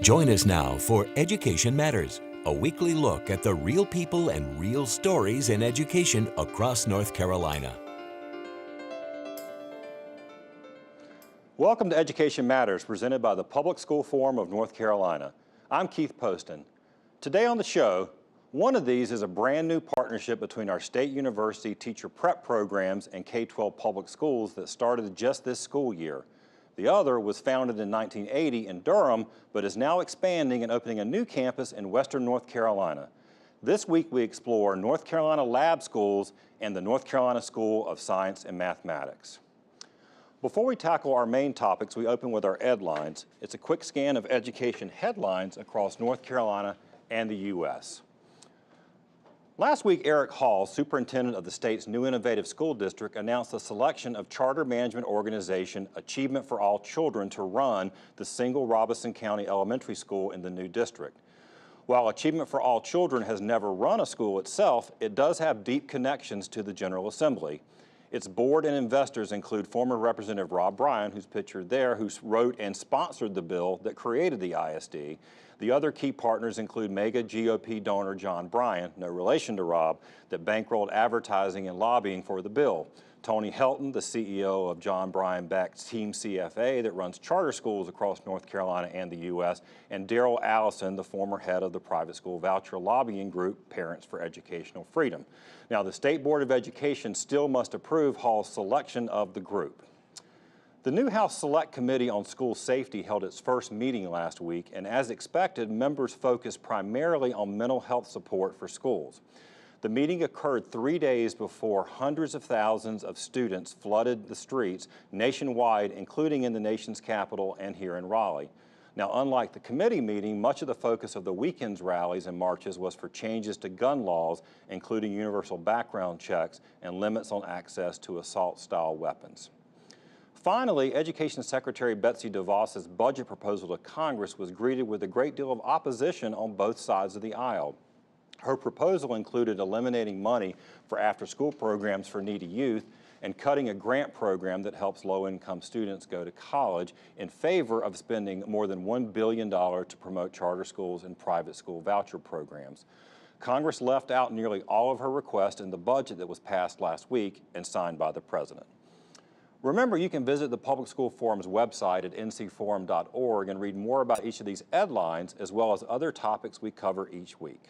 Join us now for Education Matters, a weekly look at the real people and real stories in education across North Carolina. Welcome to Education Matters, presented by the Public School Forum of North Carolina. I'm Keith Poston. Today on the show, one of these is a brand new partnership between our state university teacher prep programs and K-12 public schools that started just this school year. The other was founded in 1980 in Durham, but is now expanding and opening a new campus in Western North Carolina. This week we explore North Carolina Lab Schools and the North Carolina School of Science and Mathematics. Before we tackle our main topics, we open with our Edlines. It's a quick scan of education headlines across North Carolina and the U.S. Last week, Eric Hall, superintendent of the state's new innovative school district, announced the selection of charter management organization Achievement for All Children to run the single Robeson County Elementary School in the new district. While Achievement for All Children has never run a school itself, it does have deep connections to the General Assembly. Its board and investors include former Representative Rob Bryan, who's pictured there, who wrote and sponsored the bill that created the ISD. The other key partners include mega GOP donor John Bryan, no relation to Rob, that bankrolled advertising and lobbying for the bill. Tony Helton, the CEO of John Bryan-backed Team CFA that runs charter schools across North Carolina and the U.S., and Daryl Allison, the former head of the private school voucher lobbying group Parents for Educational Freedom. Now, the State Board of Education still must approve Hall's selection of the group. The new House Select Committee on School Safety held its first meeting last week, and as expected, members focused primarily on mental health support for schools. The meeting occurred 3 days before hundreds of thousands of students flooded the streets nationwide, including in the nation's capital and here in Raleigh. Now, unlike the committee meeting, much of the focus of the weekend's rallies and marches was for changes to gun laws, including universal background checks and limits on access to assault-style weapons. Finally, Education Secretary Betsy DeVos' budget proposal to Congress was greeted with a great deal of opposition on both sides of the aisle. Her proposal included eliminating money for after-school programs for needy youth and cutting a grant program that helps low-income students go to college in favor of spending more than $1 billion to promote charter schools and private school voucher programs. Congress left out nearly all of her requests in the budget that was passed last week and signed by the president. Remember, you can visit the Public School Forum's website at ncforum.org and read more about each of these headlines as well as other topics we cover each week.